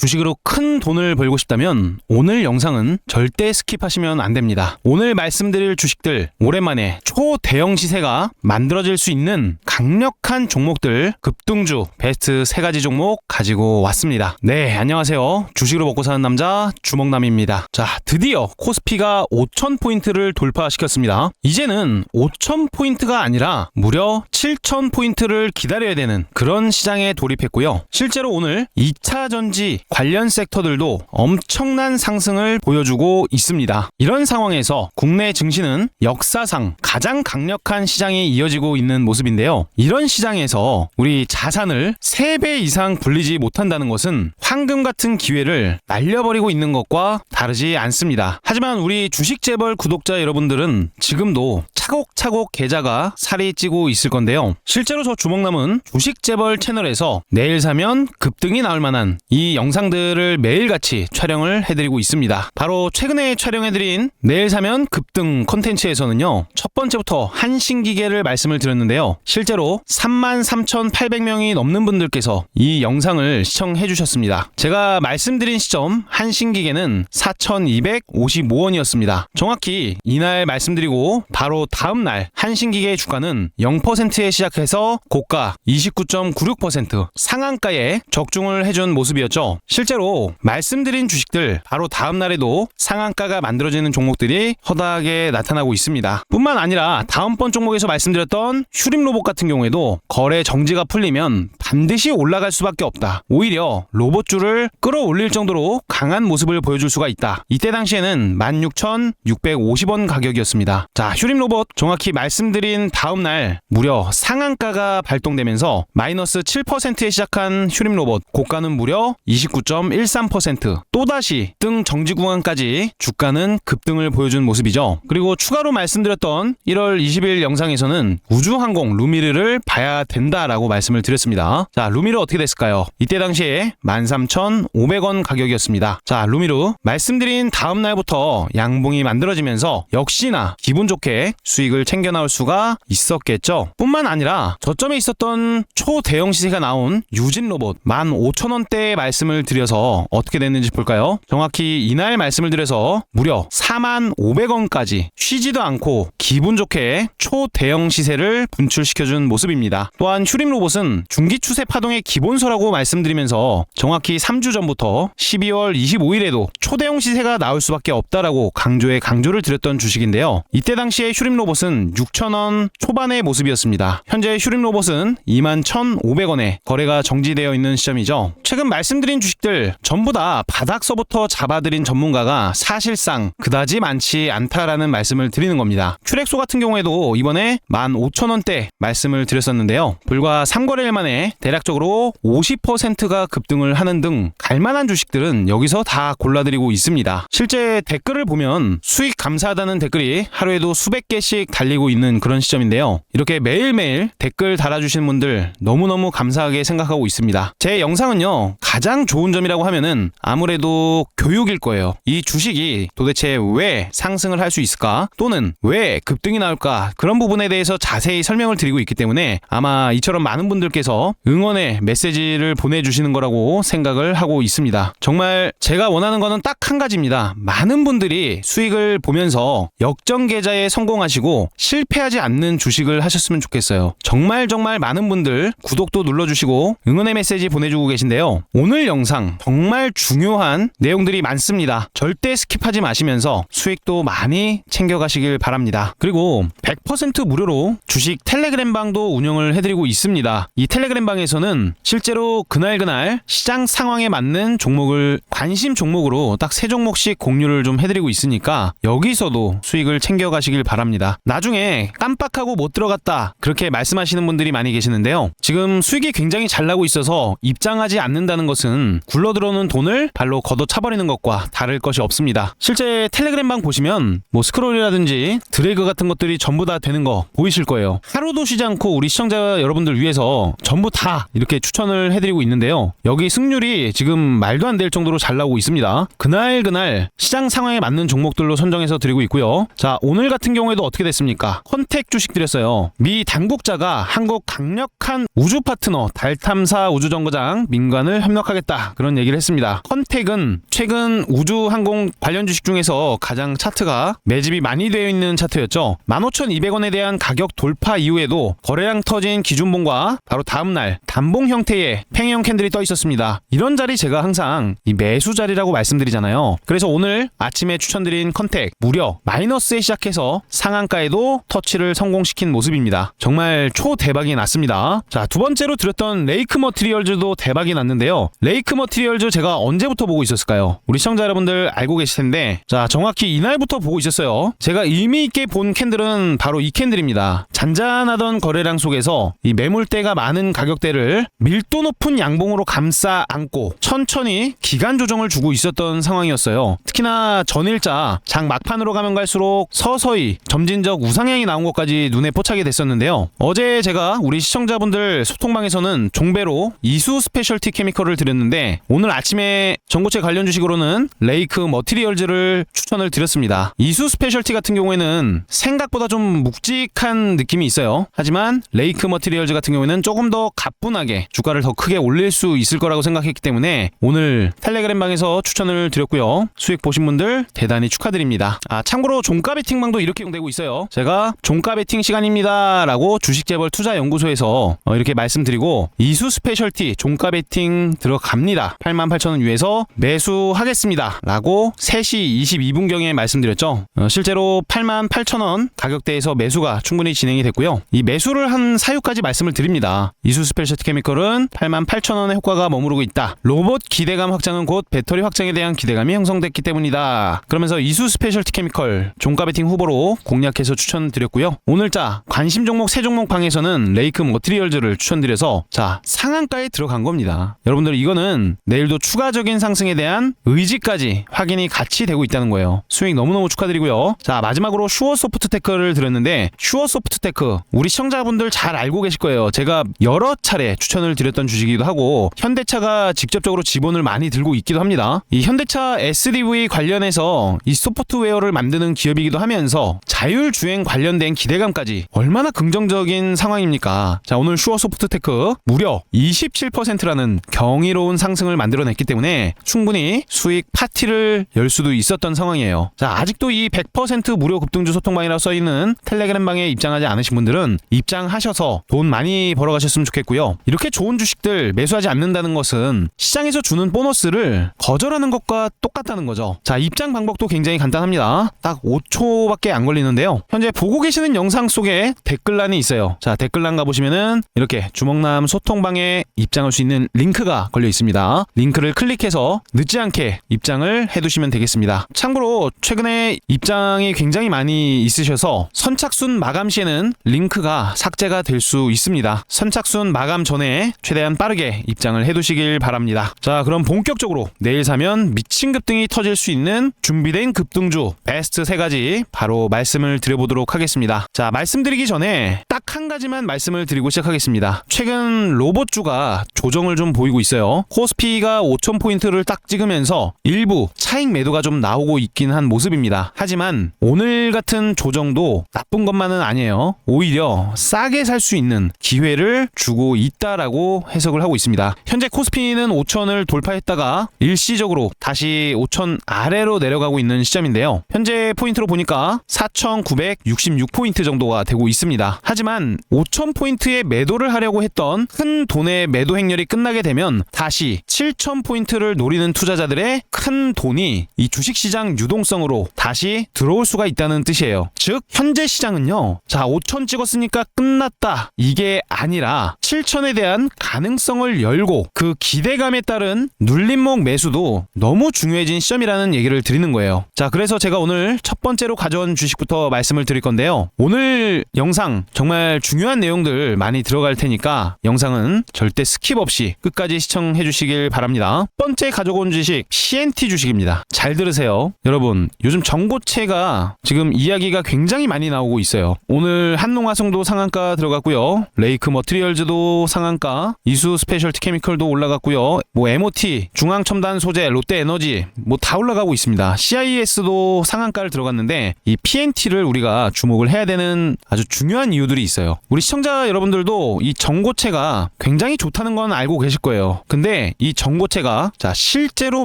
주식으로 큰 돈을 벌고 싶다면 오늘 영상은 절대 스킵하시면 안 됩니다. 오늘 말씀드릴 주식들, 오랜만에 초대형 시세가 만들어질 수 있는 강력한 종목들, 급등주 베스트 3가지 종목 가지고 왔습니다. 네, 안녕하세요. 주식으로 먹고 사는 남자 주먹남입니다. 자, 드디어 코스피가 5,000포인트를 돌파시켰습니다. 이제는 5,000포인트가 아니라 무려 7,000포인트를 기다려야 되는 그런 시장에 돌입했고요. 실제로 오늘 2차 전지 관련 섹터들도 엄청난 상승을 보여주고 있습니다. 이런 상황에서 국내 증시는 역사상 가장 강력한 시장이 이어지고 있는 모습인데요. 이런 시장에서 우리 자산을 3배 이상 불리지 못한다는 것은 황금 같은 기회를 날려버리고 있는 것과 다르지 않습니다. 하지만 우리 주식재벌 구독자 여러분들은 지금도 차곡차곡 계좌가 살이 찌고 있을 건데요. 실제로 저 주먹남은 주식재벌 채널에서 내일 사면 급등이 나올 만한 이 영상들을 매일같이 촬영을 해드리고 있습니다. 바로 최근에 촬영해드린 내일 사면 급등 콘텐츠에서는요, 첫 번째부터 한신기계를 말씀을 드렸는데요. 실제로 33,800명이 넘는 분들께서 이 영상을 시청해 주셨습니다. 제가 말씀드린 시점 한신기계는 4,255원이었습니다. 정확히 이날 말씀드리고 바로 다음날 한신기계의 주가는 0%에 시작해서 고가 29.96% 상한가에 적중을 해준 모습이었죠. 실제로 말씀드린 주식들 바로 다음날에도 상한가가 만들어지는 종목들이 허다하게 나타나고 있습니다. 뿐만 아니라 다음번 종목에서 말씀드렸던 슈림로봇 같은 경우에도 거래 정지가 풀리면 반드시 올라갈 수밖에 없다. 오히려 로봇주를 끌어올릴 정도로 강한 모습을 보여줄 수가 있다. 이때 당시에는 16,650원 가격이었습니다. 자, 슈림로봇 정확히 말씀드린 다음날 무려 상한가가 발동되면서 마이너스 7%에 시작한 슈림로봇 고가는 무려 29.13%, 또다시 등 정지 구간까지 주가는 급등을 보여준 모습이죠. 그리고 추가로 말씀드렸던 1월 20일 영상에서는 우주항공 루미르를 봐야 된다라고 말씀을 드렸습니다. 자, 루미르 어떻게 됐을까요? 이때 당시에 13,500원 가격이었습니다. 자, 루미르 말씀드린 다음날부터 양봉이 만들어지면서 역시나 기분 좋게 수익을 챙겨 나올 수가 있었겠죠. 뿐만 아니라 저점에 있었던 초대형 시세가 나온 유진로봇 15,000원대의 말씀을 드려서 어떻게 됐는지 볼까요? 정확히 이날 말씀을 드려서 무려 45,000원까지 쉬지도 않고 기분 좋게 초대형 시세를 분출시켜준 모습입니다. 또한 슈림로봇은 중기추세 파동의 기본서라고 말씀드리면서 정확히 3주 전부터 12월 25일에도 초대형 시세가 나올 수밖에 없다라고 강조를 드렸던 주식인데요. 이때 당시에 슈림로봇은 6,000원 초반의 모습이었습니다. 현재 슈림로봇은 21,500원에 거래가 정지되어 있는 시점이죠. 최근 말씀드린 주식들 전부 다 바닥서부터 잡아드린 전문가가 사실상 그다지 많지 않다라는 말씀을 드리는 겁니다. 큐렉소 같은 경우에도 이번에 15,000원대 말씀을 드렸었는데요. 불과 3거래일 만에 대략적으로 50%가 급등을 하는 등 갈만한 주식들은 여기서 다 골라드리고 있습니다. 실제 댓글을 보면 수익 감사하다는 댓글이 하루에도 수백 개씩 달리고 있는 그런 시점인데요. 이렇게 매일매일 댓글 달아주시는 분들 너무너무 감사하게 생각하고 있습니다. 제 영상은요, 가장 좋은 점이라고 하면은 아무래도 교육일 거예요. 이 주식이 도대체 왜 상승을 할 수 있을까, 또는 왜 급등이 나올까, 그런 부분에 대해서 자세히 설명을 드리고 있기 때문에 아마 이처럼 많은 분들께서 응원의 메시지를 보내주시는 거라고 생각을 하고 있습니다. 정말 제가 원하는 거는 딱 한 가지입니다. 많은 분들이 수익을 보면서 역전 계좌에 성공하시고 실패하지 않는 주식을 하셨으면 좋겠어요. 정말 많은 분들 구독도 눌러주시고 응원의 메시지 보내주고 계신데요. 오늘 영상 정말 중요한 내용들이 많습니다. 절대 스킵하지 마시면서 수익도 많이 챙겨가시길 바랍니다. 그리고 100% 무료로 주식 텔레그램방도 운영을 해드리고 있습니다. 이 텔레그램방에서는 실제로 그날 시장 상황에 맞는 종목을 관심 종목으로 딱 3종목씩 공유를 좀 해드리고 있으니까 여기서도 수익을 챙겨가시길 바랍니다. 나중에 깜빡하고 못 들어갔다 그렇게 말씀하시는 분들이 많이 계시는데요. 지금 수익이 굉장히 잘 나고 있어서 입장하지 않는다는 것은 굴러들어오는 돈을 발로 걷어차버리는 것과 다를 것이 없습니다. 실제 텔레그램방 보시면 뭐 스크롤이라든지 드래그 같은 것들이 전부 다 되는 거 보이실 거예요. 하루도 쉬지 않고 우리 시청자 여러분들 위해서 전부 다 이렇게 추천을 해드리고 있는데요. 여기 승률이 지금 말도 안 될 정도로 잘 나오고 있습니다. 그날 시장 상황에 맞는 종목들로 선정해서 드리고 있고요. 자, 오늘 같은 경우에도 어떻게 됐습니까? 컨택 주식 드렸어요. 미 당국자가 한국 강력한 우주 파트너 달 탐사 우주정거장 민관을 협력하겠다 그런 얘기를 했습니다. 컨택은 최근 우주항공 관련 주식 중에서 가장 차트가 매집이 많이 되어 있는 차트였죠. 15,200원에 대한 가격 돌파 이후에도 거래량 터진 기준봉과 바로 다음날 단봉 형태의 팽이형 캔들이 떠 있었습니다. 이런 자리 제가 항상 이 매수 자리라고 말씀드리잖아요. 그래서 오늘 아침에 추천드린 컨택 무려 마이너스에 시작해서 상한가에도 터치를 성공시킨 모습입니다. 정말 초대박이 났습니다. 자, 두 번째로 드렸던 레이크 머티리얼즈도 대박이 났는데요. 레이크 머티리얼즈 제가 언제부터 보고 있었을까요? 우리 시청자 여러분들 알고 계실 텐데, 자, 정확히 이날부터 보고 있었어요. 제가 의미 있게 본 캔들은 바로 이 캔들입니다. 잔잔하던 거래량 속에서 이 매물대가 많은 가격대를 밀도 높은 양봉으로 감싸 안고 천천히 기간 조정을 주고 있었던 상황이었어요. 특히나 전일자 장 막판으로 가면 갈수록 서서히 점진적 우상향이 나온 것까지 눈에 포착이 됐었는데요. 어제 제가 우리 시청자분들 소통방에서는 종배로 이수 스페셜티 케미컬을 드렸는데, 오늘 아침에 전고체 관련 주식으로는 레이크 머티리얼즈를 추천을 드렸습니다. 이수 스페셜티 같은 경우에는 생각보다 좀 묵직한 느낌이 있어요. 하지만 레이크 머티리얼즈 같은 경우에는 조금 더 가뿐하게 주가를 더 크게 올릴 수 있을 거라고 생각했기 때문에 오늘 텔레그램 방에서 추천을 드렸고요. 수익 보신 분들 대단히 축하드립니다. 참고로 종가 베팅방도 이렇게 되고 있어요. 제가 종가 베팅 시간입니다 라고 주식재벌 투자연구소에서 이렇게 말씀드리고, 이수 스페셜티 종가 베팅 들어갑니다. 88,000원 위에서 매수하겠습니다 라고 3시 22분경에 말씀드렸죠. 실제로 88,000원 가격대에서 매수가 충분히 진행이 됐고요. 이 매수를 한 사유까지 말씀을 드립니다. 이수 스페셜티 케미컬은 88,000원의 효과가 머무르고 있다. 로봇 기대감 확장은 곧 배터리 확장에 대한 기대감이 형성됐기 때문이다. 그러면서 이수 스페셜티 케미컬 종가 베팅 후보로 공략해서 추천드렸고요. 오늘자 관심 종목 3종목 방에서는 레이크 머티리얼즈를 추천드려서 자, 상한가에 들어간 겁니다. 여러분들 이거는 내일도 추가적인 상승에 대한 의지까지 확인이 같이 되고 있다는 거예요. 수익 너무너무 축하드리고요. 자, 마지막으로 슈어소프트테크를 드렸는데, 슈어소프트테크 우리 시청자분들 잘 알고 계실 거예요. 제가 여러 차례 추천을 드렸던 주식이기도 하고 현대차가 직접적으로 지분을 많이 들고 있기도 합니다. 이 현대차 SDV 관련해서 이 소프트웨어를 만드는 기업이기도 하면서 자율주행 관련된 기대감까지 얼마나 긍정적인 상황입니까? 자, 오늘 슈어소프트테크 무려 27%라는 경이로운 상승을 만들어냈기 때문에 충분히 수익 파티를 열 수도 있었던 상황이에요. 자, 아직도 이 100% 무료 급등주 소통방이라고 써있는 텔레그램 방에 입장하지 않으신 분들은 입장하셔서 돈 많이 벌어가셨으면 좋겠고요. 이렇게 좋은 주식들 매수하지 않는다는 것은 시장에서 주는 보너스를 거절하는 것과 똑같다는 거죠. 자, 입장 방법도 굉장히 간단합니다. 딱 5초밖에 안 걸리는데요. 현재 보고 계시는 영상 속에 댓글란이 있어요. 자, 댓글란 가보시면은 이렇게 주먹남 소통방에 입장할 수 있는 링크가 걸려 있습니다. 링크를 클릭해서 늦지 않게 입장을 해두시면 되겠습니다. 참고로 최근에 입장이 굉장히 많이 있으셔서 선착순 마감 시에는 링크가 삭제가 될 수 있습니다. 선착순 마감 전에 최대한 빠르게 입장을 해두시길 바랍니다. 자, 그럼 본격적으로 내일 사면 미친 급등이 터질 수 있는 준비된 급등주 베스트 3가지 바로 말씀을 드려보도록 하겠습니다. 자, 말씀드리기 전에 딱 한 가지만 말씀을 드리고 시작하겠습니다. 최근 로봇주가 조정을 좀 보이고 있어요. 코스피가 5,000포인트를 딱 찍으면서 일부 차익 매도가 좀 나오고 있긴 한 모습입니다. 하지만 오늘 같은 조정도 나쁜 것만은 아니에요. 오히려 싸게 살 수 있는 기회를 주고 있다라고 해석을 하고 있습니다. 현재 코스피는 5,000을 돌파했다가 일시적으로 다시 5,000 아래로 내려가고 있는 시점인데요. 현재 포인트로 보니까 4,966포인트 정도가 되고 있습니다. 하지만 5,000포인트의 매도를 하려고 했던 큰 돈의 매도 행렬이 끝나게 되면 다시 7,000포인트를 노리는 투자자들의 큰 돈이 이 주식시장 유동성으로 다시 들어올 수가 있다는 뜻이에요. 즉 현재 시장은요, 자, 5,000 찍었으니까 끝났다 이게 아니라 7,000에 대한 가능성을 열고 그 기대감에 따른 눌림목 매수도 너무 중요해진 시점이라는 얘기를 드리는 거예요. 자, 그래서 제가 오늘 첫 번째로 가져온 주식부터 말씀을 드릴 건데요. 오늘 영상 정말 중요한 내용들 많이 들어갈 테니까 영상은 절대 스킵 없이 끝까지 시청해 주시길 바랍니다. 첫 번째 가져온 주식 CNT 주식입니다. 잘 들으세요. 여러분, 요즘 전고체가 지금 이야기가 굉장히 많이 나오고 있어요. 오늘 한농화성도 상한가 들어갔고요. 레이크 머티리얼즈도 상한가, 이수 스페셜티 케미컬도 올라갔고요. 뭐 MOT, 중앙첨단 소재, 롯데에너지 뭐 다 올라가고 있습니다. CIS도 상한가를 들어갔는데 이 PNT를 우리가 주목을 해야 되는 아주 중요한 이유들이 있어요. 있어요. 우리 시청자 여러분들도 이 전고체가 굉장히 좋다는 건 알고 계실 거예요. 근데 이 전고체가 자 실제로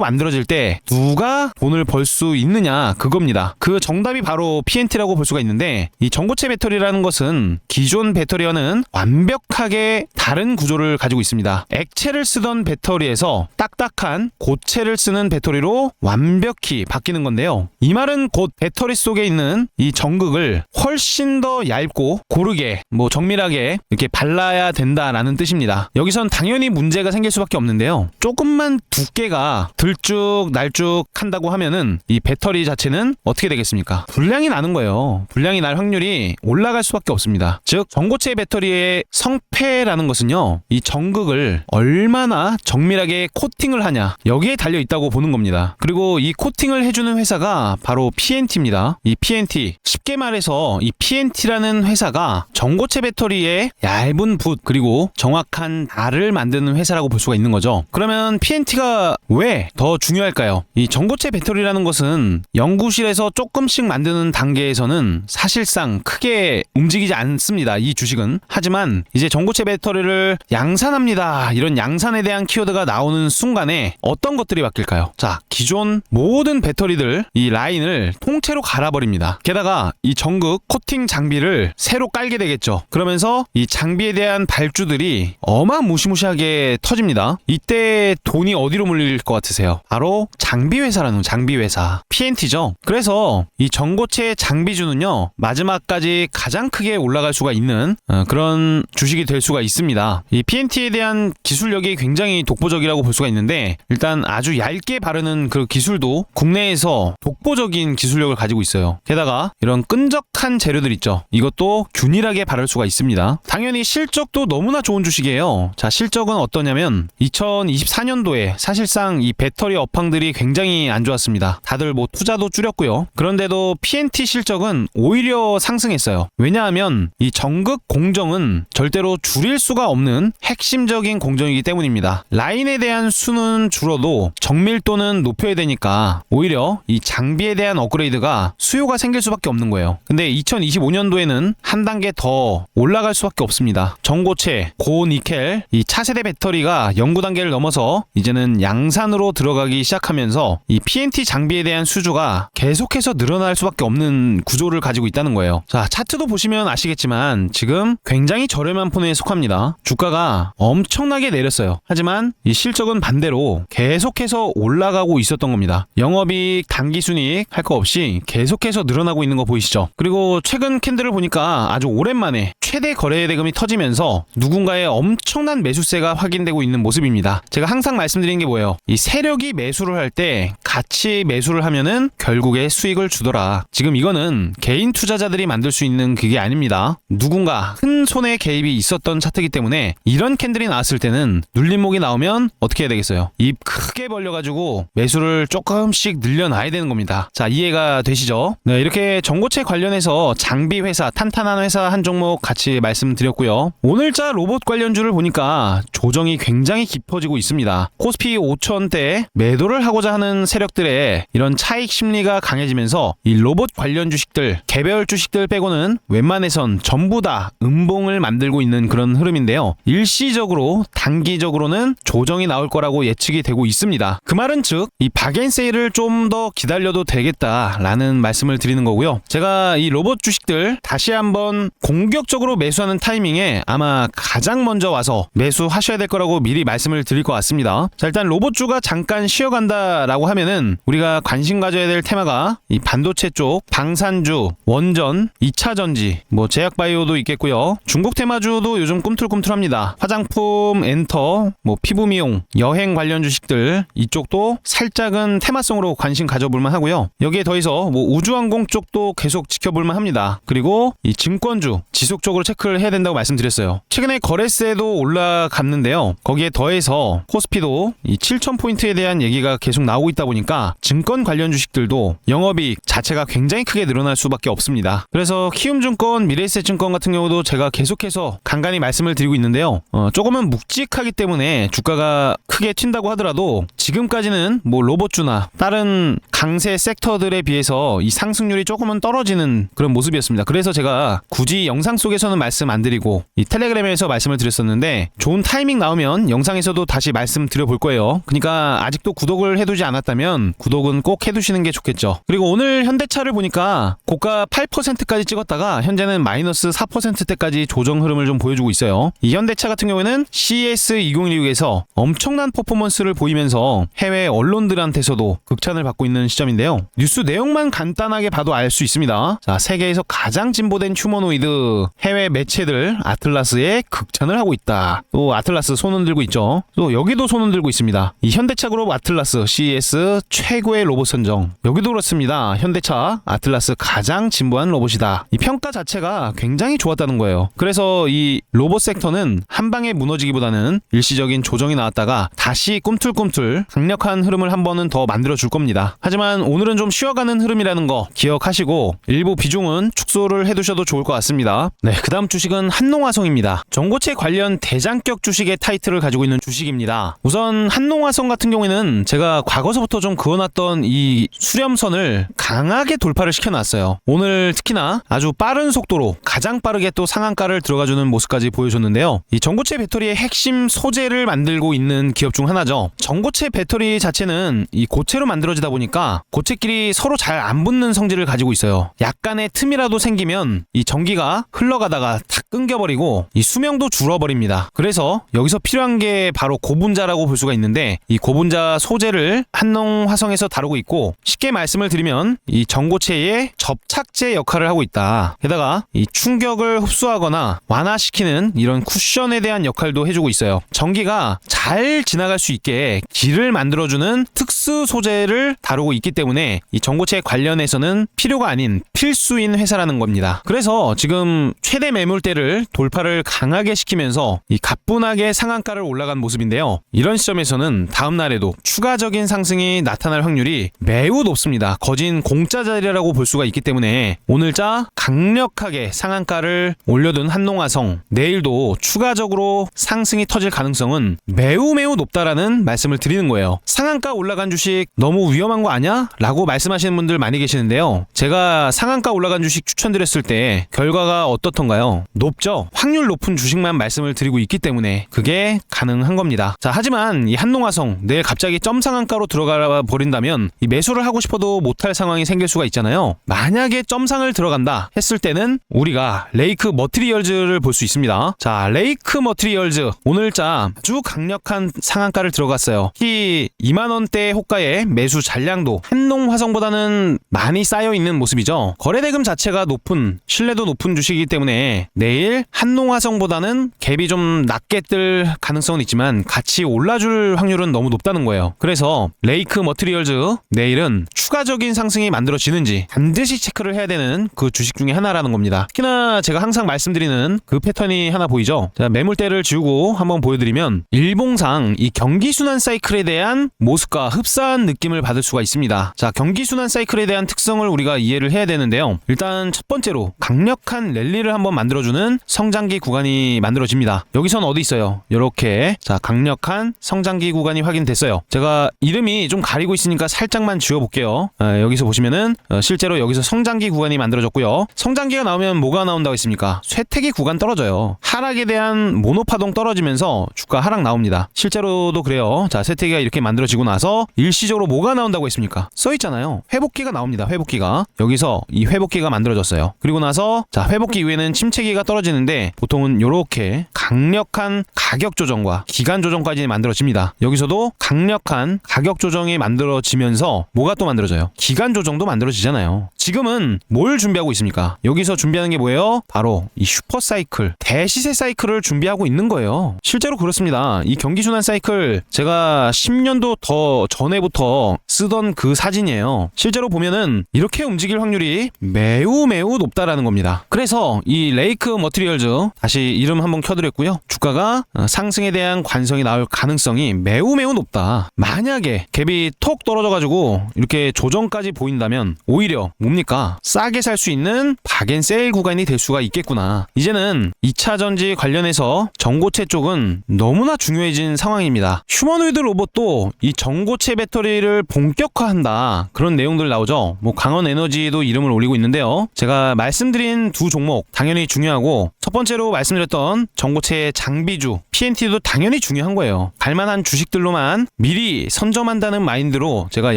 만들어질 때 누가 돈을 벌 수 있느냐 그겁니다. 그 정답이 바로 PNT라고 볼 수가 있는데, 이 전고체 배터리라는 것은 기존 배터리와는 완벽하게 다른 구조를 가지고 있습니다. 액체를 쓰던 배터리에서 딱딱한 고체를 쓰는 배터리로 완벽히 바뀌는 건데요. 이 말은 곧 배터리 속에 있는 이 전극을 훨씬 더 얇고 고르게 정밀하게 이렇게 발라야 된다라는 뜻입니다. 여기선 당연히 문제가 생길 수밖에 없는데요. 조금만 두께가 들쭉날쭉한다고 하면은 이 배터리 자체는 어떻게 되겠습니까? 불량이 나는 거예요. 불량이 날 확률이 올라갈 수밖에 없습니다. 즉 전고체 배터리의 성패라는 것은요, 이 전극을 얼마나 정밀하게 코팅을 하냐 여기에 달려 있다고 보는 겁니다. 그리고 이 코팅을 해주는 회사가 바로 PNT입니다. 이 PNT, 쉽게 말해서 이 PNT라는 회사가 전고체 배터리의 얇은 붓 그리고 정확한 달을 만드는 회사라고 볼 수가 있는 거죠. 그러면 PNT가 왜 더 중요할까요? 이 전고체 배터리라는 것은 연구실에서 조금씩 만드는 단계에서는 사실상 크게 움직이지 않습니다. 이 주식은. 하지만 이제 전고체 배터리를 양산합니다. 이런 양산에 대한 키워드가 나오는 순간에 어떤 것들이 바뀔까요? 자, 기존 모든 배터리들 이 라인을 통째로 갈아버립니다. 게다가 이 전극 코팅 장비를 새로 깔게 되겠죠. 그러면서 이 장비에 대한 발주들이 어마무시무시하게 터집니다. 이때 돈이 어디로 몰릴 것 같으세요? 바로 장비회사라는 장비회사 PNT죠. 그래서 이 전고체 장비주는요, 마지막까지 가장 크게 올라갈 수가 있는 그런 주식이 될 수가 있습니다. 이 PNT에 대한 기술력이 굉장히 독보적이라고 볼 수가 있는데, 일단 아주 얇게 바르는 그 기술도 국내에서 독보적인 기술력을 가지고 있어요. 게다가 이런 끈적한 재료들 있죠. 이것도 균일하게 바를 수가 있습니다. 당연히 실적도 너무나 좋은 주식이에요. 자, 실적은 어떠냐면 2024년도에 사실상 이 배터리 업황들이 굉장히 안 좋았습니다. 다들 투자도 줄였고요. 그런데도 PNT 실적은 오히려 상승했어요. 왜냐하면 이 전극 공정은 절대로 줄일 수가 없는 핵심적인 공정이기 때문입니다. 라인에 대한 수는 줄어도 정밀도는 높여야 되니까 오히려 이 장비에 대한 업그레이드가 수요가 생길 수밖에 없는 거예요. 근데 2025년도에는 한 단계 더 올라갈 수밖에 없습니다. 전고체, 고니켈, 이 차세대 배터리가 연구 단계를 넘어서 이제는 양산으로 들어가기 시작하면서 이 PNT 장비에 대한 수주가 계속해서 늘어날 수밖에 없는 구조를 가지고 있다는 거예요. 자, 차트도 보시면 아시겠지만 지금 굉장히 저렴한 폰에 속합니다. 주가가 엄청나게 내렸어요. 하지만 이 실적은 반대로 계속해서 올라가고 있었던 겁니다. 영업이익, 당기순이익 할 거 없이 계속해서 늘어나고 있는 거 보이시죠? 그리고 최근 캔들을 보니까 아주 오랜만에 최대 거래 대금이 터지면서 누군가의 엄청난 매수세가 확인되고 있는 모습입니다. 제가 항상 말씀드리는 게 뭐예요? 이 세력이 매수를 할 때 같이 매수를 하면은 결국에 수익을 주더라. 지금 이거는 개인 투자자들이 만들 수 있는 그게 아닙니다. 누군가 큰 손에 개입이 있었던 차트이기 때문에 이런 캔들이 나왔을 때는 눌림목이 나오면 어떻게 해야 되겠어요? 입 크게 벌려가지고 매수를 조금씩 늘려놔야 되는 겁니다. 자, 이해가 되시죠? 네, 이렇게 전고체 관련해서 장비 회사, 탄탄한 회사 한 종목 같이 말씀드렸고요. 오늘자 로봇 관련주를 보니까 조정이 굉장히 깊어지고 있습니다. 코스피 5,000대 매도를 하고자 하는 세력들의 이런 차익 심리가 강해지면서 이 로봇 관련 주식들, 개별 주식들 빼고는 웬만해선 전부 다 음봉을 만들고 있는 그런 흐름인데요. 일시적으로, 단기적으로는 조정이 나올 거라고 예측이 되고 있습니다. 그 말은 즉, 이 박앤세일을 좀 더 기다려도 되겠다라는 말씀을 드리는 거고요. 제가 이 로봇 주식들 다시 한번 공격적으로 매수하는 타이밍에 아마 가장 먼저 와서 매수하셔야 될 거라고 미리 말씀을 드릴 것 같습니다. 자, 일단 로봇주가 잠깐 쉬어간다라고 하면은 우리가 관심 가져야 될 테마가 이 반도체 쪽, 방산주, 원전, 2차전지, 제약바이오도 있겠고요. 중국 테마주도 요즘 꿈틀꿈틀합니다. 화장품, 엔터, 피부 미용, 여행 관련 주식들 이쪽도 살짝은 테마성으로 관심 가져볼만 하고요. 여기에 더해서 우주항공 쪽도 계속 지켜볼만 합니다. 그리고 이 증권주 지속적으로 체크를 해야 된다고 말씀드렸어요. 최근에 거래세도 올라갔는데요. 거기에 더해서 코스피도 이 7,000포인트에 대한 얘기가 계속 나오고 있다 보니까 증권 관련 주식들도 영업이익 자체가 굉장히 크게 늘어날 수밖에 없습니다. 그래서 키움증권, 미래에셋증권 같은 경우도 제가 계속해서 간간히 말씀을 드리고 있는데요. 조금은 묵직하기 때문에 주가가 크게 튄다고 하더라도 지금까지는 로봇주나 다른 강세 섹터들에 비해서 이 상승률이 조금은 떨어지는 그런 모습이었습니다. 그래서 제가 굳이 영상 속에서는 말씀 안 드리고 이 텔레그램에서 말씀을 드렸었는데 좋은 타이밍 나오면 영상에서도 다시 말씀드려 볼 거예요. 그러니까 아직도 구독을 해두지 않았다면 구독은 꼭 해두시는 게 좋겠죠. 그리고 오늘 현대차를 보니까 고가 8%까지 찍었다가 현재는 마이너스 4%대까지 조정 흐름을 좀 보여주고 있어요. 이 현대차 같은 경우에는 CES 2016에서 엄청난 퍼포먼스를 보이면서 해외 언론들한테서도 극찬을 받고 있는 시점인데요. 뉴스 내용만 간단하게 봐도 알 수 있습니다. 자, 세계에서 가장 진보된 휴머노이드, 해외 매체들 아틀라스에 극찬을 하고 있다. 또 아틀라스 손은 들고 있죠. 또 여기도 손은 들고 있습니다. 이 현대차 그룹 아틀라스 CES 최고의 로봇 선정. 여기도 그렇습니다. 현대차 아틀라스 가장 진보한 로봇이다. 이 평가 자체가 굉장히 좋았다는 거예요. 그래서 이 로봇 섹터는 한 방에 무너지기보다는 일시적인 조정이 나왔다가 다시 꿈틀꿈틀 강력한 흐름을 한 번은 더 만들어 줄 겁니다. 하지만 오늘은 좀 쉬어가는 흐름이라는 거 기억하시고 일부 비중은 축소를 해두셔도 좋을 것 같습니다. 네, 그 다음 주식은 한농화성입니다. 전고체 관련 대장격 주식의 타이틀을 가지고 있는 주식입니다. 우선 한농화성 같은 경우에는 제가 과거서부터 좀 그어놨던 이 수렴선을 강하게 돌파를 시켜놨어요. 오늘 특히나 아주 빠른 속도로 가장 빠르게 또 상한가를 들어가주는 모습까지 보여줬는데요. 이 전고체 배터리의 핵심 소재를 만들고 있는 기업 중 하나죠. 전고체 배터리 자체는 이 고체로 만들어지다 보니까 고체끼리 서로 잘 안 붙는 성질을 가지고 있어요. 약간의 틈이라도 생기면 이 전기가 흘러가다가 탁 끊겨버리고 이 수명도 줄어버립니다. 그래서 여기서 필요한 게 바로 고분자라고 볼 수가 있는데 이 고분자 소재를 한농화성에서 다루고 있고 쉽게 말씀을 드리면 이 전고체의 접착제 역할을 하고 있다. 게다가 이 충격을 흡수하거나 완화시키는 이런 쿠션에 대한 역할도 해주고 있어요. 전기가 잘 지나갈 수 있게 길을 만들어주는 특수 소재를 다루고 있기 때문에 이 전고체 관련해서는 필요가 아닌 필수인 회사라는 겁니다. 그래서 지금 최대 매물대를 돌파를 강하게 시키면서 이 가뿐하게 상한가를 올라간 모습인데요. 이런 시점에서는 다음 날에도 추가적인 상승이 나타날 확률이 매우 높습니다. 거진 공짜 자리라고 볼 수가 있기 때문에 오늘자 강력하게 상한가를 올려둔 한농화성, 내일도 추가적으로 상승이 터질 가능성은 매우 높다라는 말씀을 드리는 거예요. 상한가 올라간 주식 너무 위험한 거 아니야? 라고 말씀하시는 분들 많이 계시는데요. 제가 상한가 올라간 주식 추천드렸을 때 결과가 어떻던가요? 높죠? 확률 높은 주식만 말씀을 드리고 있기 때문에 그게 가능한 겁니다. 자, 하지만 이 한농화성 내일 갑자기 점 상한가로 들어가 버린다면 이 매수를 하고 싶어도 못할 상황이 생길 수가 있잖아요. 만약에 점상을 들어간다 했을 때는 우리가 레이크 머티리얼즈를 볼 수 있습니다. 자, 레이크 머티리얼즈 오늘자 아주 강력한 상한가를 들어갔어요. 특히 2만원대 호가의 매수 잔량도 한농화성보다는 많이 쌓여있는 모습이죠. 거래대금 자체가 높은, 신뢰도 높은 주식이기 때문에 내일 한농화성보다는 갭이 좀 낮게 뜰 가능성은 있지만 같이 올라줄 확률은 너무 높다는 거예요. 그래서 레이크 머티리얼즈 내일은 추가적인 상승이 만들어지는지 반드시 체크를 해야 되는 그 주식 중에 하나라는 겁니다. 특히나 제가 항상 말씀드리는 그 패턴이 하나 보이죠. 자, 매물대를 지우고 한번 보여드리면 일봉상 이 경기순환 사이클에 대한 모습과 흡사한 느낌을 받을 수가 있습니다. 자, 경기순환 사이클에 대한 특성을 우리가 이해를 해야 되는데요. 일단 첫 번째로 강력한 랠리를 한번 만들어주는 성장기 구간이 만들어집니다. 여기선 어디 있어요? 이렇게 자, 강력한 성장기 구간이 확인됐어요. 제가 이름이 좀 가리고 있으니까 살짝만 지워볼게요. 여기서 보시면은 실제로 여기서 성장기 구간이 만들어졌고요. 성장기가 나오면 뭐가 나온다고 했습니까? 쇠퇴기 구간 떨어져요. 하락에 대한 모노파동 떨어지면서 주가 하락 나옵니다. 실제로도 그래요. 자, 쇠퇴기가 이렇게 만들어지고 나서 일시적으로 뭐가 나온다고 했습니까? 써있잖아요. 회복기가 나옵니다. 회복기가. 여기서 이 회복기가 만들어졌어요. 그리고 나서 자, 회복기 이후에는 침체기가 떨어지는데 보통은 이렇게 강력한 가격 조정과 기간 조정까지 만들어집니다. 여기서도 강력한 가격 조정이 만들어지면서 뭐가 또 만들어져요? 기간 조정도 만들어지잖아요. 지금은 뭘 준비하고 있습니까? 여기서 준비하는 게 뭐예요? 바로 이 슈퍼 사이클, 대시세 사이클을 준비하고 있는 거예요. 실제로 그렇습니다. 이 경기순환 사이클 제가 10년도 더 전에부터 쓰던 그 사진이에요. 실제로 보면은 이렇게 움직일 확률이 매우 높다라는 겁니다. 그래서 이 레이크 머티리얼즈 다시 이름 한번 켜드렸고요. 주가가 상승에 대한 관성이 나올 가능성이 매우 높다. 만약에 갭이 톡 떨어져가지고 이렇게 조정까지 보인다면 오히려 뭡니까? 뭡니까? 싸게 살 수 있는 박앤세일 구간이 될 수가 있겠구나. 이제는 2차 전지 관련해서 전고체 쪽은 너무나 중요해진 상황입니다. 휴머노이드 로봇도 이 전고체 배터리를 본격화한다, 그런 내용들 나오죠. 뭐 강원에너지도 이름을 올리고 있는데요. 제가 말씀드린 두 종목 당연히 중요하고, 첫 번째로 말씀드렸던 전고체 장비주 PNT도 당연히 중요한 거예요. 갈만한 주식들로만 미리 선점한다는 마인드로 제가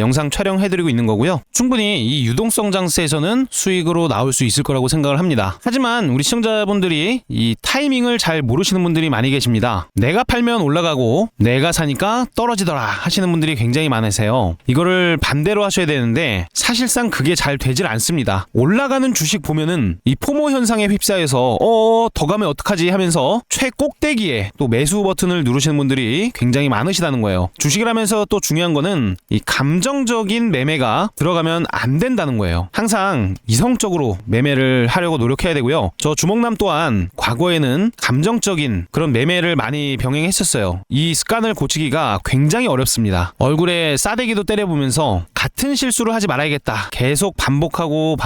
영상 촬영해드리고 있는 거고요. 충분히 이 유동성 장세에서는 수익으로 나올 수 있을 거라고 생각을 합니다. 하지만 우리 시청자분들이 이 타이밍을 잘 모르시는 분들이 많이 계십니다. 내가 팔면 올라가고 내가 사니까 떨어지더라 하시는 분들이 굉장히 많으세요. 이거를 반대로 하셔야 되는데 사실상 그게 잘 되질 않습니다. 올라가는 주식 보면은 이 포모 현상에 휩싸여서 더 가면 어떡하지 하면서 최꼭대기에 또 매수 버튼을 누르시는 분들이 굉장히 많으시다는 거예요. 주식을 하면서 또 중요한 거는 이 감정적인 매매가 들어가면 안 된다는 거예요. 항상 이성적으로 매매를 하려고 노력해야 되고요. 저 주먹남 또한 과거에는 감정적인 그런 매매를 많이 병행했었어요. 이 습관을 고치기가 굉장히 어렵습니다. 얼굴에 싸대기도 때려보면서 같은 실수를 하지 말아야겠다 계속 반복하고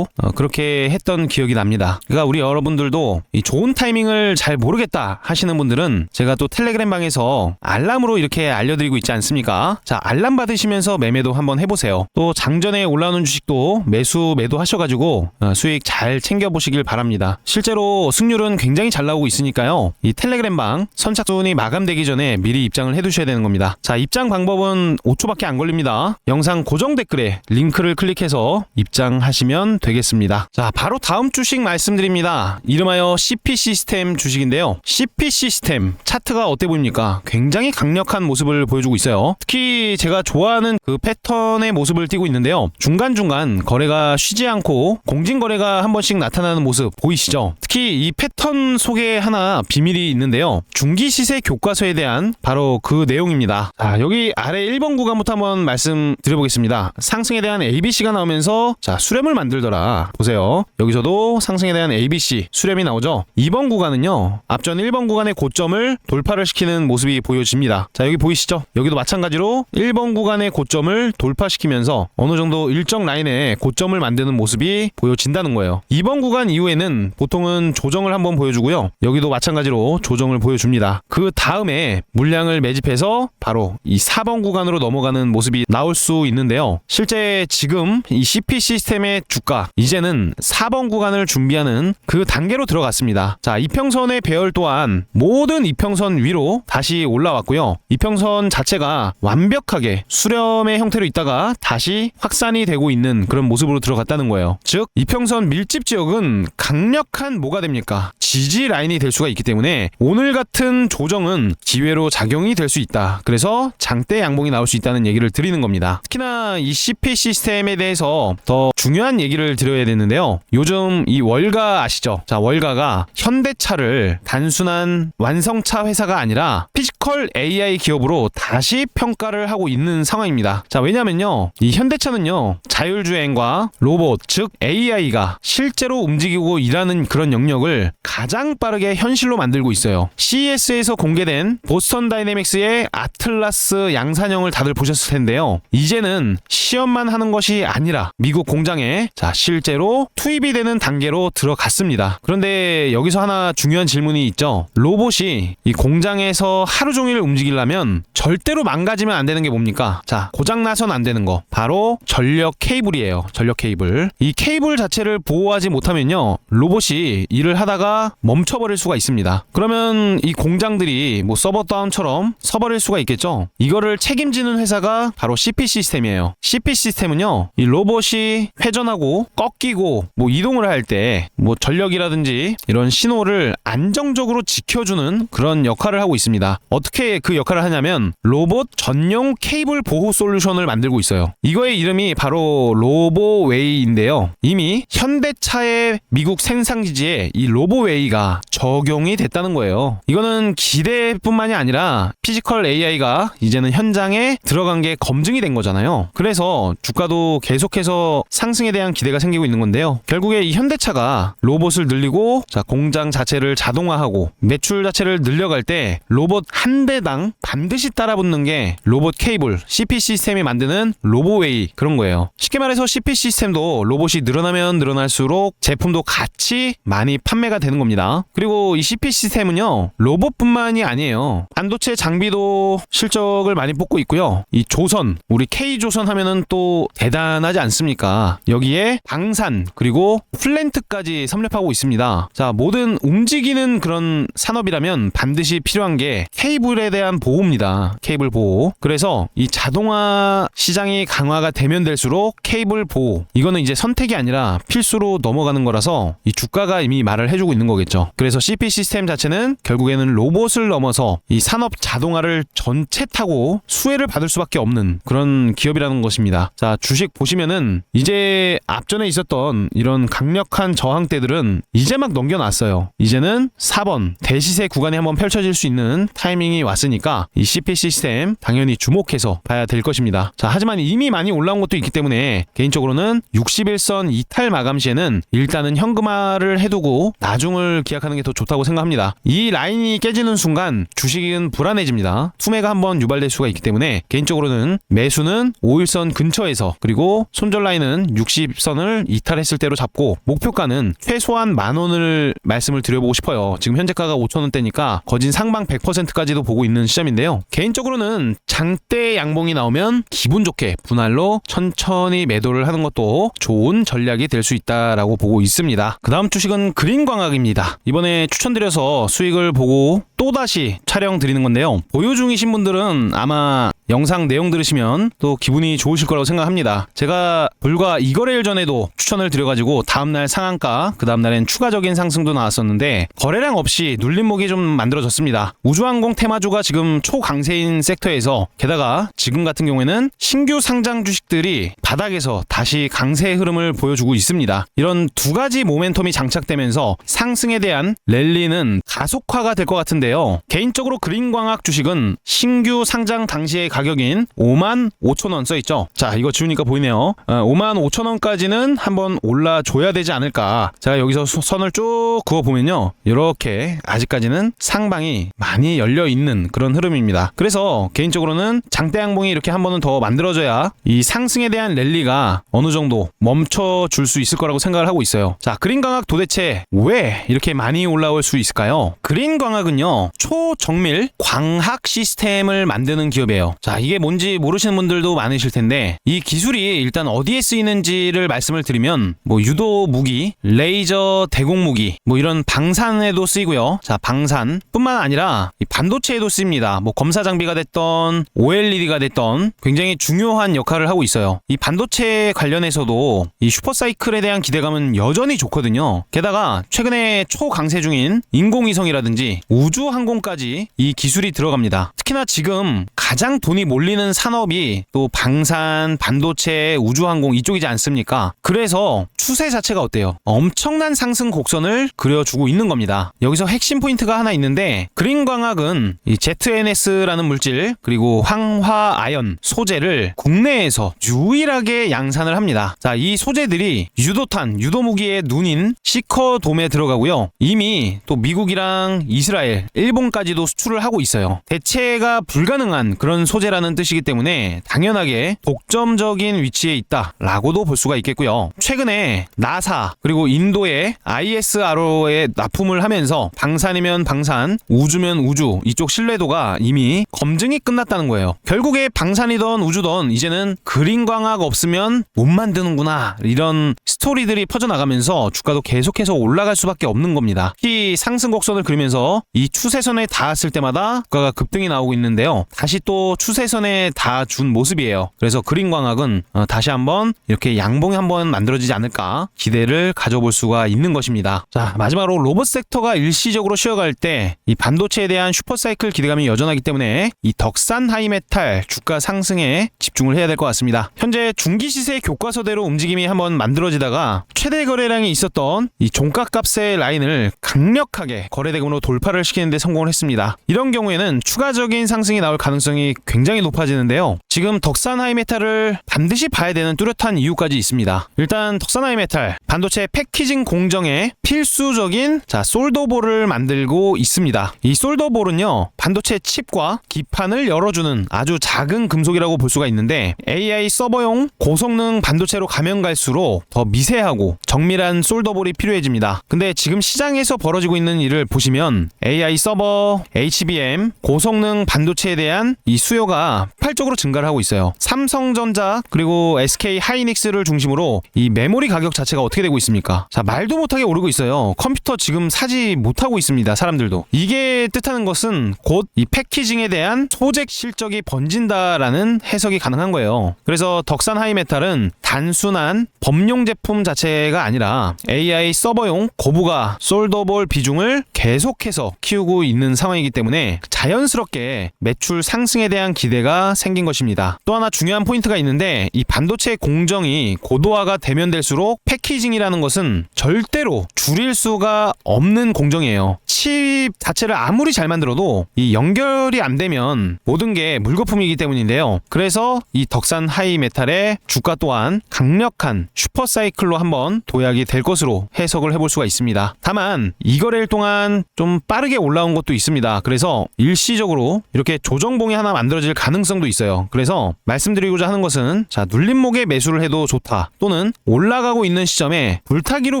그렇게 했던 기억이 납니다. 그러니까 우리 여러분들도 이 좋은 타이밍을 잘 모르겠다 하시는 분들은 제가 또 텔레그램 방에서 알람으로 이렇게 알려드리고 있지 않습니까? 자, 알람 받으시면서 매매도 한번 해보세요. 또 장전에 올라오는 주식도 매도 하셔가지고 수익 잘 챙겨보시길 바랍니다. 실제로 승률은 굉장히 잘 나오고 있으니까요. 이 텔레그램 방 선착순이 마감되기 전에 미리 입장을 해두셔야 되는 겁니다. 자, 입장 방법은 5초밖에 안 걸립니다. 영상 고정 댓글에 링크를 클릭해서 입장하시면 되겠습니다. 자, 바로 다음 주식 말씀드립니다. 이름하여 CP 시스템 주식인데요. CP 시스템 차트가 어때 보입니까? 굉장히 강력한 모습을 보여주고 있어요. 특히 제가 좋아하는 그 패턴의 모습을 띠고 있는데요. 중간중간 거래가 쉬지 않고 공진거래가 한 번씩 나타나는 모습 보이시죠? 특히 이 패턴 속에 하나 비밀이 있는데요. 중기시세 교과서에 대한 바로 그 내용입니다. 자, 여기 아래 1번 구간부터 한번 말씀드려보겠습니다. 상승에 대한 ABC가 나오면서 자, 수렴을 만들더라. 보세요. 여기서도 상승에 대한 ABC 수렴이 나오죠. 2번 구간은요, 앞전 1번 구간의 고점을 돌파를 시키는 모습이 보여집니다. 자, 여기 보이시죠? 여기도 마찬가지로 1번 구간의 고점을 돌파시키면서 어느 정도 일정 라인에 고점을 만드는 모습이 보여진다는 거예요. 2번 구간 이후에는 보통은 조정을 한번 보여주고요. 여기도 마찬가지로 조정을 보여줍니다. 그 다음에 물량을 매집해서 바로 이 4번 구간으로 넘어가는 모습이 나올 수 있는데요. 실제 지금 이 CP 시스템의 주가 이제는 4번 구간을 준비하는 그 단계로 들어갔습니다. 자, 이평선의 배열 또한 모든 이평선 위로 다시 올라왔고요. 이평선 자체가 완벽하게 수렴의 형태로 있다가 다시 확산이 되고 있는 그런 모습으로 들어갔다는 거예요. 즉 이평선 밀집 지역은 강력한 뭐가 됩니까? 지지 라인이 될 수가 있기 때문에 오늘 같은 조정은 기회로 작용이 될 수 있다. 그래서 장대 양봉이 나올 수 있다는 얘기를 드리는 겁니다. 특히나 이 CP 시스템에 대해서 더 중요한 얘기를 드려야 되는데요. 요즘 이 월가 아시죠? 자, 월가가 현대차를 단순한 완성차 회사가 아니라 피지컬 AI 기업으로 다시 평가를 하고 있는 상황입니다. 자, 왜냐면요, 이 현대차는요, 자율주행과 로봇, 즉 AI가 실제로 움직이고 일하는 그런 영역을 가장 빠르게 현실로 만들고 있어요. CES에서 공개된 보스턴 다이내믹스의 아틀라스 양산형을 다들 보셨을 텐데요. 이제는 시험만 하는 것이 아니라 미국 공장에 자, 실제로 투입이 되는 단계로 들어갔습니다. 그런데 여기서 하나 중요한 질문이 있죠. 로봇이 이 공장에서 하루 종일 움직이려면 절대로 망가지면 안 되는 게 뭡니까? 자, 고장나선 안 되는 거 바로 전력 케이블이에요. 전력 케이블. 이 케이블 자체를 보호하지 못하면요, 로봇이 일을 하다가 멈춰버릴 수가 있습니다. 그러면 이 공장들이 뭐 서버 다운처럼 서버릴 수가 있겠죠. 이거를 책임지는 회사가 바로 CP 시스템이에요. CP 시스템은요, 이 로봇이 회전하고 꺾이고 뭐 이동을 할 때 뭐 전력이라든지 이런 신호를 안정적으로 지켜주는 그런 역할을 하고 있습니다. 어떻게 그 역할을 하냐면 로봇 전용 케이블 보호 솔루션을 만들고 있어요. 이거의 이름이 바로 로보웨이인데요. 이미 현대차의 미국 생산기지에 이 로보웨이 AI가 적용이 됐다는 거예요. 이거는 기대뿐만이 아니라 피지컬 AI가 이제는 현장에 들어간 게 검증이 된 거잖아요. 그래서 주가도 계속해서 상승에 대한 기대가 생기고 있는 건데요. 결국에 이 현대차가 로봇을 늘리고 공장 자체를 자동화하고 매출 자체를 늘려갈 때 로봇 한 대당 반드시 따라붙는 게 로봇 케이블, CP 시스템이 만드는 로보웨이 그런 거예요. 쉽게 말해서 CP 시스템도 로봇이 늘어나면 늘어날수록 제품도 같이 많이 판매가 되는 겁니다. 그리고 이 CP 시스템은요, 로봇뿐만이 아니에요. 반도체 장비도 실적을 많이 뽑고 있고요. 이 조선, 우리 K조선 하면은 또 대단하지 않습니까? 여기에 방산 그리고 플랜트까지 섭렵하고 있습니다. 자, 모든 움직이는 그런 산업이라면 반드시 필요한 게 케이블에 대한 보호입니다. 케이블 보호. 그래서 이 자동화 시장이 강화가 되면 될수록 케이블 보호, 이거는 이제 선택이 아니라 필수로 넘어가는 거라서 이 주가가 이미 말을 해주고 있는 거겠죠. 그래서 CP 시스템 자체는 결국에는 로봇을 넘어서 이 산업 자동화를 전체 타고 수혜를 받을 수밖에 없는 그런 기업이라는 것입니다. 자, 주식 보시면은 이제 앞전에 있었던 이런 강력한 저항대들은 이제 막 넘겨놨어요. 이제는 4번 대시세 구간이 한번 펼쳐질 수 있는 타이밍이 왔으니까 이 CP 시스템 당연히 주목해서 봐야 될 것입니다. 자, 하지만 이미 많이 올라온 것도 있기 때문에 개인적으로는 61선 이탈 마감 시에는 일단은 현금화를 해두고 나중을 기약하는 게 더 좋다고 생각합니다. 이 라인이 깨지는 순간 주식은 불안해집니다. 투매가 한번 유발될 수가 있기 때문에 개인적으로는 매수는 5일선 근처에서, 그리고 손절 라인은 60선을 이탈했을 때로 잡고 목표가는 최소한 10,000원을 말씀을 드려보고 싶어요. 지금 현재가가 5,000원대니까 거진 상방 100%까지도 보고 있는 시점인데요. 개인적으로는 장대 양봉이 나오면 기분 좋게 분할로 천천히 매도를 하는 것도 좋은 전략이 될 수 있다라고 보고 있습니다. 그 다음 주식은 그린광학입니다. 이번에 추천드려서 수익을 보고 또다시 촬영 드리는 건데요. 보유 중이신 분들은 아마 영상 내용 들으시면 또 기분이 좋으실 거라고 생각합니다. 제가 불과 2거래일 전에도 추천을 드려가지고 다음날 상한가, 그 다음날엔 추가적인 상승도 나왔었는데 거래량 없이 눌림목이 좀 만들어졌습니다. 우주항공 테마주가 지금 초강세인 섹터에서, 게다가 지금 같은 경우에는 신규 상장 주식들이 바닥에서 다시 강세 흐름을 보여주고 있습니다. 이런 두 가지 모멘텀이 장착되면서 상승에 대한 랠리는 가속화가 될 것 같은데요. 개인적으로 그린광학 주식은 신규 상장 당시의 가격인 55,000원 써있죠. 자, 이거 지우니까 보이네요. 55,000원까지는 한번 올라줘야 되지 않을까. 제가 여기서 선을 쭉 그어보면요, 이렇게 아직까지는 상방이 많이 열려있는 그런 흐름입니다. 그래서 개인적으로는 장대 양봉이 이렇게 한 번은 더 만들어져야 이 상승에 대한 랠리가 어느 정도 멈춰줄 수 있을 거라고 생각을 하고 있어요. 자, 그린광학 도대체 왜 이렇게 많이 올라올 수 있을까요? 그린광학은요, 초정밀 광학 시스템을 만드는 기업이에요. 자, 이게 뭔지 모르시는 분들도 많으실 텐데, 이 기술이 일단 어디에 쓰이는지를 말씀을 드리면, 유도 무기, 레이저 대공 무기, 이런 방산에도 쓰이고요. 자, 방산뿐만 아니라 이 반도체에도 쓰입니다. 검사 장비가 됐던 OLED가 됐던 굉장히 중요한 역할을 하고 있어요. 이 반도체 관련해서도 이 슈퍼사이클에 대한 기대감은 여전히 좋거든요. 게다가 최근에 초강세 중인 인공위성이라든지 우주항공까지 이 기술이 들어갑니다. 특히나 지금 가장 돈이 몰리는 산업이 또 방산, 반도체, 우주항공 이쪽이지 않습니까? 그래서 추세 자체가 어때요? 엄청난 상승 곡선을 그려주고 있는 겁니다. 여기서 핵심 포인트가 하나 있는데, 그린광학은 이 ZNS라는 물질, 그리고 황화아연 소재를 국내에서 유일하게 양산을 합니다. 자, 이 소재들이 유도탄, 유도무기의 눈인 시커돔에 들어가고요. 이미 또 미국이랑 이스라엘, 일본까지도 수출을 하고 있어요. 대체가 불가능한 그런 소재라는 뜻이기 때문에 당연하게 독점적인 위치에 있다라고도 볼 수가 있겠고요. 최근에 나사 그리고 인도의 ISRO에 납품을 하면서 방산이면 방산, 우주면 우주, 이쪽 신뢰도가 이미 검증이 끝났다는 거예요. 결국에 방산이던 우주던 이제는 그린광학 없으면 못 만드는구나, 이런 스토리들이 퍼져나가면서 주가도 계속해서 올라갈 수밖에 없는 겁니다. 특히 상승 곡선을 그리면서 이 추세선에 닿았을 때마다 주가가 급등이 나오고 있는데요. 다시 또 추세선에 닿아준 모습이에요. 그래서 그린광학은 다시 한번 이렇게 양봉이 한번 만들어지지 않을까 않을까 기대를 가져볼 수가 있는 것입니다. 자, 마지막으로 로봇 섹터가 일시적으로 쉬어갈 때 이 반도체에 대한 슈퍼사이클 기대감이 여전하기 때문에 이 덕산 하이메탈 주가 상승에 집중을 해야 될 것 같습니다. 현재 중기 시세 교과서대로 움직임이 한번 만들어지다가 최대 거래량이 있었던 이 종가값의 라인을 강력하게 거래대금으로 돌파를 시키는 데 성공을 했습니다. 이런 경우에는 추가적인 상승이 나올 가능성이 굉장히 높아지는데요. 지금 덕산 하이메탈을 반드시 봐야 되는 뚜렷한 이유까지 있습니다. 일단 덕산 하이메탈 반도체 패키징 공정에 필수적인 솔더볼을 만들고 있습니다. 이 솔더볼은요, 반도체 칩과 기판을 열어주는 아주 작은 금속이라고 볼 수가 있는데 AI 서버용 고성능 반도체로 가면 갈수록 더 미세하고 정밀한 솔더볼이 필요해집니다. 근데 지금 시장에서 벌어지고 있는 일을 보시면 AI 서버, HBM, 고성능 반도체에 대한 이 수요가 폭발적으로 증가를 하고 있어요. 삼성전자 그리고 SK 하이닉스를 중심으로 이 메모리 가격 자체가 어떻게 되고 있습니까? 자, 말도 못하게 오르고 있어요. 컴퓨터 지금 사지 못하고 있습니다. 사람들도. 이게 뜻하는 것은 곧 이 패키징에 대한 소재 실적이 번진다라는 해석이 가능한 거예요. 그래서 덕산 하이메탈은 단순한 범용 제품 자체가 아니라 AI 서버용 고부가 솔더볼 비중을 계속해서 키우고 있는 상황이기 때문에 자연스럽게 매출 상승에 대한 기대가 생긴 것입니다. 또 하나 중요한 포인트가 있는데 이 반도체 공정이 고도화가 되면 될수록 패키징이라는 것은 절대로 줄일 수가 없는 공정이에요. 칩 자체를 아무리 잘 만들어도 이 연결이 안 되면 모든 게 물거품이기 때문인데요. 그래서 이 덕산 하이메탈의 주가 또한 강력한 슈퍼사이클로 한번 도약이 될 것으로 해석을 해볼 수가 있습니다. 다만 이 거래일 동안 좀 빠르게 올라온 것도 있습니다. 그래서 일시적으로 이렇게 조정봉이 하나 만들어질 가능성도 있어요. 그래서 말씀드리고자 하는 것은 눌림목에 매수를 해도 좋다, 또는 올라가고 있는 시점에 불타기로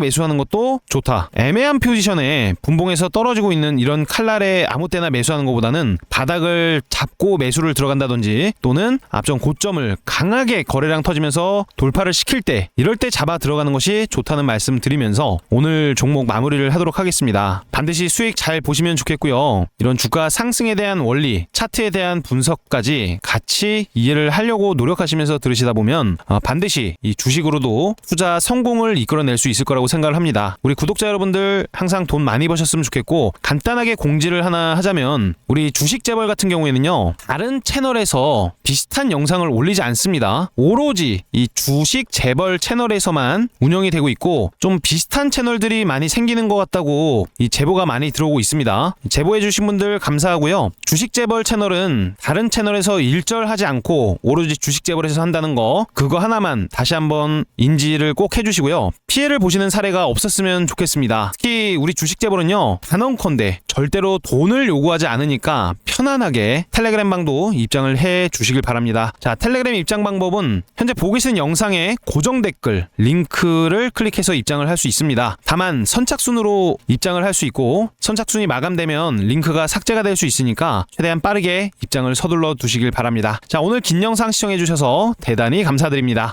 매수하는 것도 좋다. 애매한 포지션에 분봉에서 떨어지고 있는 이런 칼날에 아무 때나 매수하는 것보다는 바닥을 잡고 매수를 들어간다든지, 또는 앞전 고점을 강하게 거래량 터지면서 돌파를 시킬 때, 이럴 때 잡아 들어가는 것이 좋다는 말씀 드리면서 오늘 종목 마무리를 하도록 하겠습니다. 반드시 수익 잘 보시면 좋겠고요. 이런 주가 상승에 대한 원리, 차트에 대한 분석까지 같이 이해를 하려고 노력하시면서 들으시다 보면 반드시 이 주식으로도 투자 성공을 이끌어낼 수 있을 거라고 생각을 합니다. 우리 구독자 여러분들 항상 돈 많이 버셨으면 좋겠고, 간단하게 공지를 하나 하자면 우리 주식 재벌 같은 경우에는요, 다른 채널에서 비슷한 영상을 올리지 않습니다. 오로지 이 주식 재벌 채널에서만 운영이 되고 있고, 좀 비슷한 채널들이 많이 생기는 것 같다고 이 제보가 많이 들어오고 있습니다. 제보해 주신 분들 감사하고요. 주식 재벌 채널은 다른 채널에서 일절하지 않고 오로지 주식 재벌에서 한다는 거, 그거 하나만 다시 한번 인지를 꼭 해주시고요. 피해를 보시는 사례가 없었으면 좋겠습니다. 특히 우리 주식 재벌은요, 단언컨대 절대로 돈을 요구하지 않으니까 편안하게 텔레그램 방도 입장을 해 주시길 바랍니다. 자, 텔레그램 입장 방법은 현재 보고 계신 영상의 고정 댓글 링크를 클릭해서 입장을 할 수 있습니다. 다만 선착순으로 입장을 할 수 있고, 선착순이 마감되면 링크가 삭제가 될 수 있으니까 최대한 빠르게 입장을 서둘러 두시길 바랍니다. 자, 오늘 긴 영상 시청해 주셔서 대단히 감사드립니다.